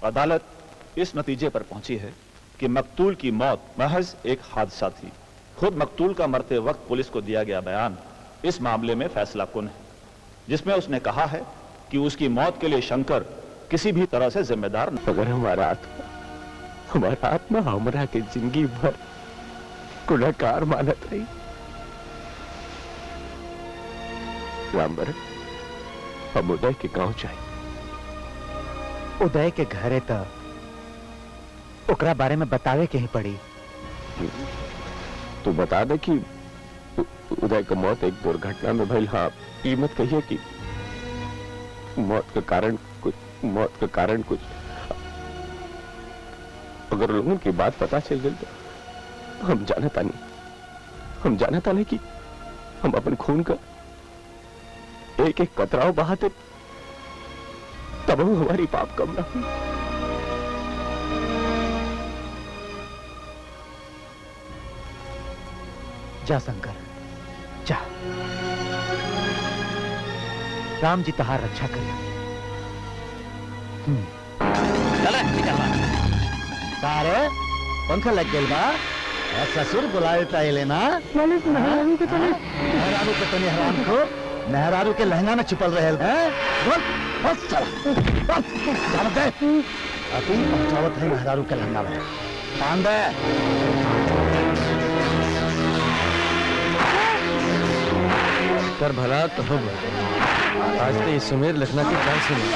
अदालत इस नतीजे पर पहुंची है कि मकतूल की मौत महज एक हादसा थी। खुद मकतूल का मरते वक्त पुलिस को दिया गया बयान इस मामले में फैसला कुन है, जिसमें उसने कहा है कि उसकी मौत के लिए शंकर किसी भी तरह से जिम्मेदार नहीं। अगर हमारा आत्मा हमरा के जिंदगी भर गुनहगार मानत रही, रामबर हम उदय के गांव चाहिए। उदय के घरे तो ओकरा बारे में बतावे के ही पड़ी। तू बता दे कि उदय का मौत एक दुर्घटना में भइल। हाँ, ये मत कहिए कि मौत का कारण कुछ अगर लोगों की बात पता चल गई तो हम जानता नहीं कि हम अपन खून का एक एक कतराव बहाते तब हमारी पाप कम ना हुई। जा शंकर जा, राम जी तहार रक्षा करिए। तारे पंखा लग गई बा, ससुर बुलाए टाइले ना। मेहरारू के तनी हराम को मेहरारू के लहंगा में छुपल रहे बस चला अभी पहुंचावत है मेहरारू के लहंगा में। पांडे कर भला तो हो आज तो इस सुमेर लखना की जान सुनी।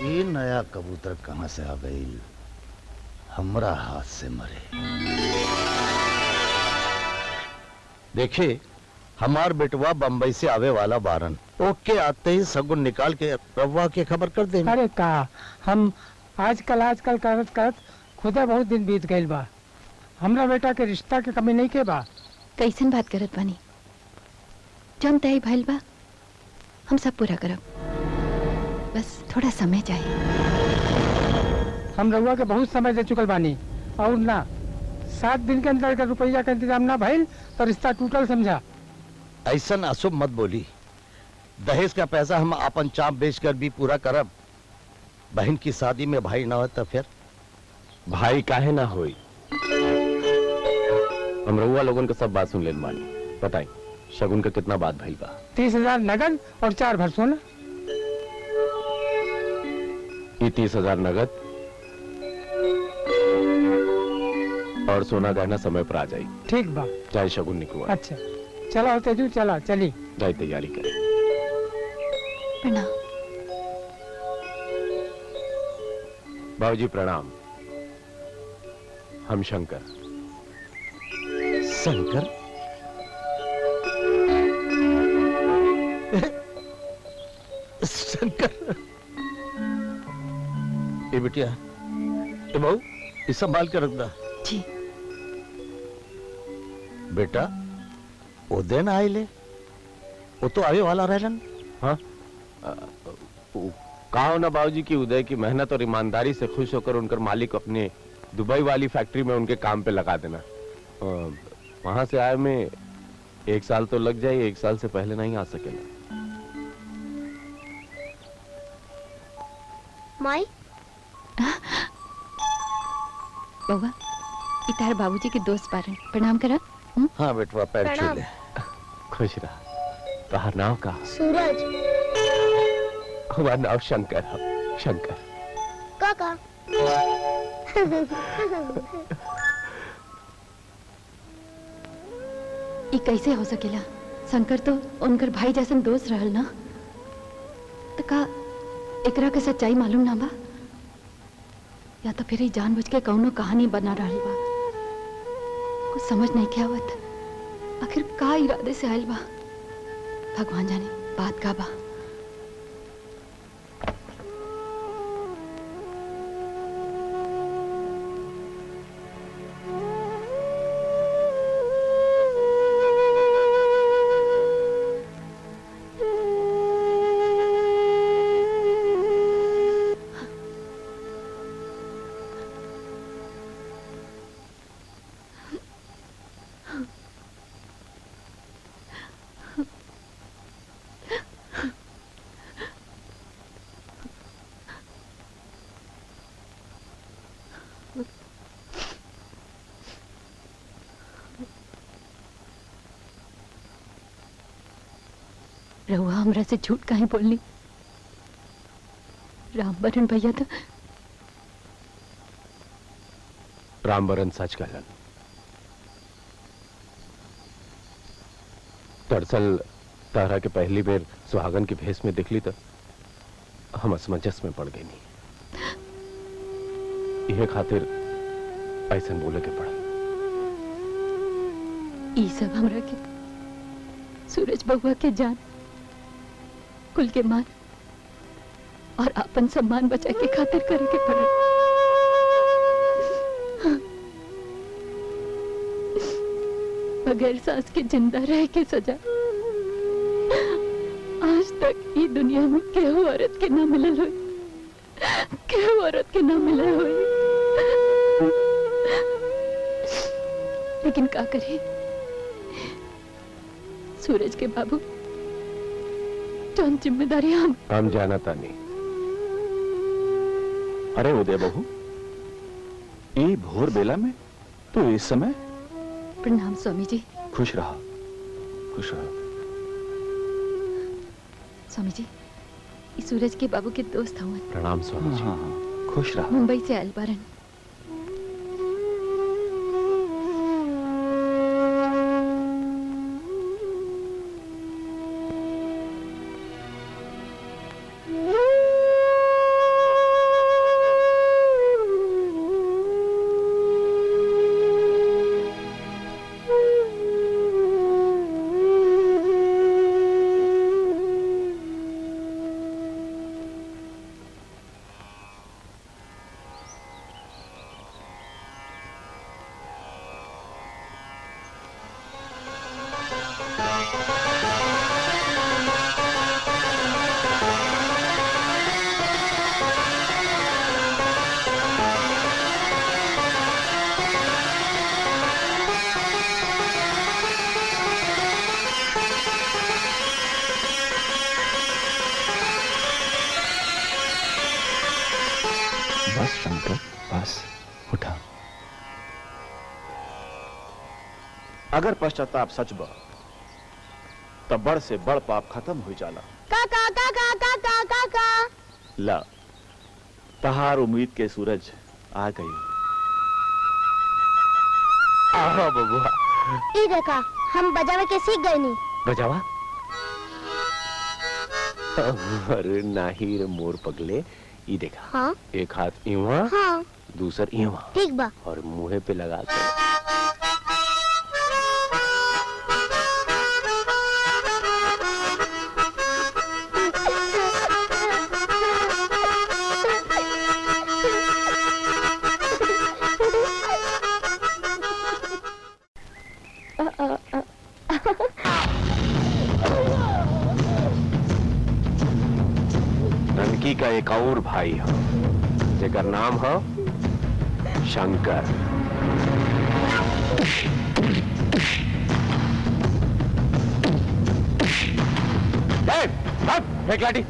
ये नया कबूतर कहां से आ गई, हमरा हाथ से मरे। देखिए हमार बेटवा बंबई से आवे वाला बारन, ओके आते ही सगुन निकाल के रवा की खबर कर दे। अरे का हम आजकल करत खुदा बहुत दिन बीत गइल बा। हमरा बेटा के रिश्ता के कमी नहीं के बा। कैसन बात करत बानी, जम तय भइल बा हम सब पूरा करब, बस थोड़ा समय चाहिए। हम रउआ के बहुत समय दे चुकल बानी और ना 7 दिन के अंदर अगर रुपया का इंतजाम ना भइल तो रिश्ता टूटल समझा। ऐसा अशुभ मत बोली, दहेज का पैसा हम अपन चाप बेचकर भी पूरा करब। बहन की शादी में भाई ना हो तो फिर भाई काहे ना होई। हम रउआ लोगन का सब बात सुन लेल बानी। बताई शगुन का कितना बात भइल बा? 30,000 नगद और 4 भर सोना। ये 30,000 नगद और सोना गहना समय पर आ जाई। ठीक बा, चाहे शगुन निकलवा। अच्छा चला तेजू, चला चली जाए तैयारी करें। प्रणाम। बाबूजी प्रणाम। हम शंकर। शंकर शंकर ये बिटिया, ये बहू ये संभाल के रख दा। जी बेटा वो दिन आए ले, वो तो आवे वाला रहलन। हाँ, कहा हो ना बाबूजी की उदय की मेहनत और ईमानदारी से खुश होकर उनकर मालिक अपने दुबई वाली फैक्ट्री में उनके काम पे लगा देना। वहां से आए में 1 साल तो लग जाए, 1 साल से पहले नहीं आ सकेला। माई बउआ, इतार बाबूजी के दोस्त बारन, प्रणाम करा। हाँ बेटवा पैर छू ले। खुश रहा। तोहार नाव का? सूरज। हमारा नाव शंकर है। शंकर काका। ये कैसे हो सकेला? शंकर तो उनकर भाई जैसन दोस्त रहल ना, तो का एकरा के सच्चाई मालूम ना बा, या तो फिर जानबूझ के कौनो कहानी बना रहल बा। कुछ समझ नहीं क्या आवत, आखिर का इरादे से आयल बा, भगवान जाने बात का बा। रहुआ हमरा से झूठ काहे बोलनी? रामबरन भैया तो रामबरन सच कहलन। दरअसल तारा के पहली बेर सुहागन के भेष में दिखली तो हम असमंजस में पड़ गई नहीं, यह खातिर ऐसा बोले के पड़ा। ई सब हमरा के सूरज बउआ के जान, कुल के मान और अपन सम्मान बचा के खातिर करे के पड़ा। बगैर सांस के जिंदा रह के सजा आज तक ये दुनिया में केहू औरत के ना मिलल हुई, केहू औरत के ना मिलल हुई। लेकिन का करे, सूरज के बाबू जौन जिम्मेदारी हम जाना था नहीं। अरे उदय बहू, ये भोर बेला में तो इस समय? प्रणाम स्वामी जी। खुश रहा, खुश रहा। स्वामी जी, ये सूरज के बाबू के दोस्त हुआ। प्रणाम स्वामी जी। हाँ, हाँ, खुश रहा। मुंबई से आयल बारन। बस शंकर, बस उठा। अगर पश्चाताप सच बा तब बड़ से बड़ पाप खत्म हो जाला। काका काका काका काका। ला, तहार उम्मीद के सूरज आ गई। आहा बबुआ, ई देखा, हम बजावे के सीख गए नी। बजावा? अरे नाही रे मोर पगले, ये देखा। हाँ? एक हाथ इवा, हाँ। दूसर इवा। ठीक बा। और मुंह पे लगा के। ननकी का एक और भाई है जेकर नाम है शंकर। एक लाठी।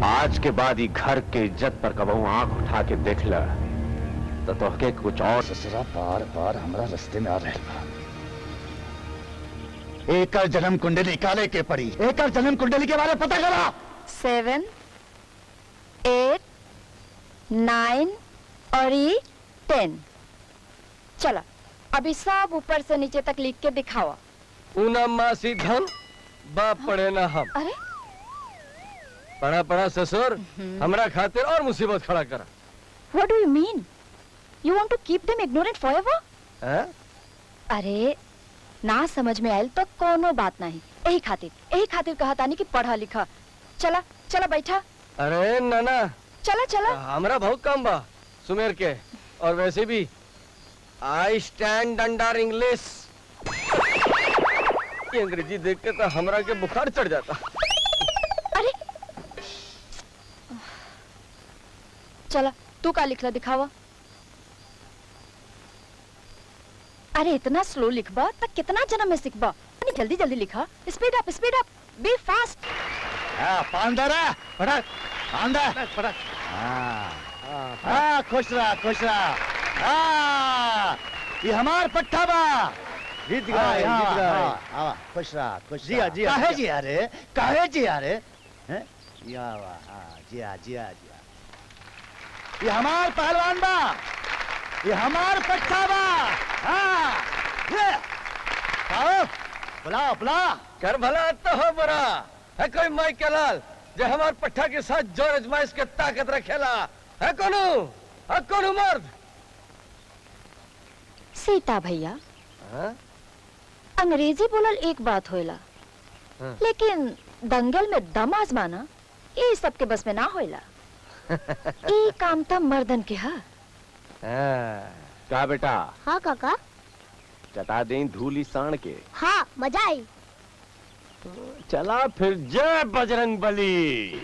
आज के बाद ही घर के इज्जत पर कबहू आंख उठा के देख ल तो तोहके कुछ और। ससुरा बार बार हमरा रास्ते में आ रहे बा। एकर जन्म कुंडली निकाले के पड़ी। एकर जन्म कुंडली के बारे में पता करा। 7, 8, 9 और ये 10। चला, अभी सब ऊपर से नीचे तक लिख के दिखावा। ऊना मासी धन, बाप पढ़े ना हम। अरे पढ़ा पढ़ा ससुर हमरा खातिर और मुसीबत खड़ा करा। What do you mean? You want to keep them ignorant forever? हैं? अरे ना समझ में आयल तो कोनो बात नहीं। यही खातिर कहा तानी कि पढ़ा लिखा। चला चला बैठा। अरे नाना, चला चला। हमरा बहुत काम बा सुमेर के, और वैसे भी आई स्टैंड अंडर इंग्लिश। ये अंग्रेजी देख के तो हमरा के बुखार चढ़ जाता। अरे चला, तू का लिखला दिखावा। अरे इतना स्लो लिखबा तो कितना जन्म में सिखबा। जल्दी जल्दी लिखा। Speed up, be fast. पांडरा फटाक पांडा फटाक। खुश रहा खुश रहा। ये हमार पट्टा बा। जीत गए जीत गए आवा खुश रहा खुश जिया, रहा। जिया, काहे जिया। जिया रे काहे जिया रे हैं जिया वा हाँ जिया जिया जिया ये हमार पहलवान बा ये हमार पट्टा बा हाँ ये आओ बुलाओ बुलाओ कर भला तो हो बड़ा है कोई माई के लाल जो हमार पट्टा के साथ जोर अजमाइश के ताकत रखेला है कोनो मर्द सीता भैया हाँ? अंग्रेजी बोलल एक बात होइला हाँ। लेकिन दंगल में दम आजमाना ये सबके बस में ना होइला ये काम तो मर्दन के हा का बेटा हाँ काका चटा दें धूली साण के हाँ मजा आई चला फिर जय बजरंग बली।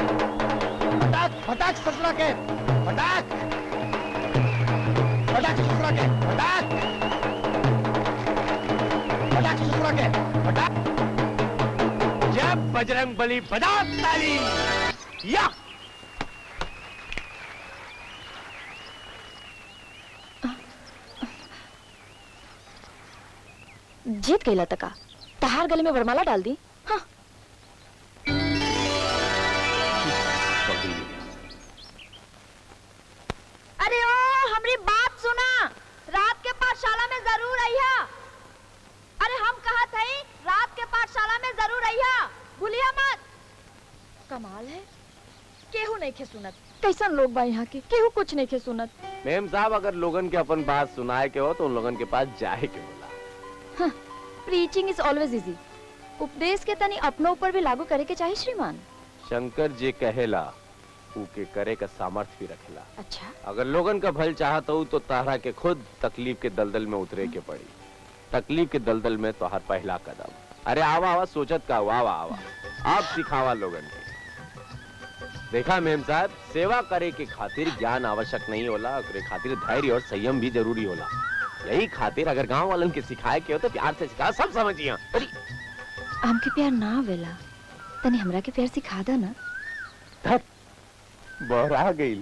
फटाक फटाक ससुरा के फटाक फटाक ससुरा के फटाक फटाक ससुरा के फटाक जय बजरंग बली बजा ताली या जीत गईला तका तहार गले में वरमाला डाल दी हाँ अरे ओ हमारी बात सुना रात के पाठशाला में जरूर आइया अरे हम कहा थे रात के पाठशाला में जरूर आइया भूलिया मत कमाल है केहू नहीं खे सुनत कैसन लोग बा यहाँ के केहू कुछ नहीं खे सुनत मेम साहब अगर लोगन के अपन बात सुनाए के हो तो उन लोगन के पास जाए के बोला। प्रीचिंग इज ऑलवेज इजी उपदेश के तनी अपनों ऊपर भी लागू करे के चाहिए श्रीमान शंकर जी कहेला ऊके करे का सामर्थ्य भी रखेला। अच्छा अगर लोगन का भल चाहत हो तो तारा के खुद तकलीफ के दलदल में उतरे के पड़ी। तकलीफ के दलदल में तो हर पहला कदम। अरे आवा आवा सोचत का आवा आवा आप सिखावा लोगन के। देखा मेम साहब सेवा करे के खातिर ज्ञान आवश्यक नहीं होला ओकरे खातिर धैर्य और संयम भी जरूरी होला। यही खातिर अगर गांव वालन के सिखाए के हो तो प्यार से सिखा सब समझिया। हमके प्यार ना आवेला तनी हमरा के प्यार सिखा दा ना बहरा गई।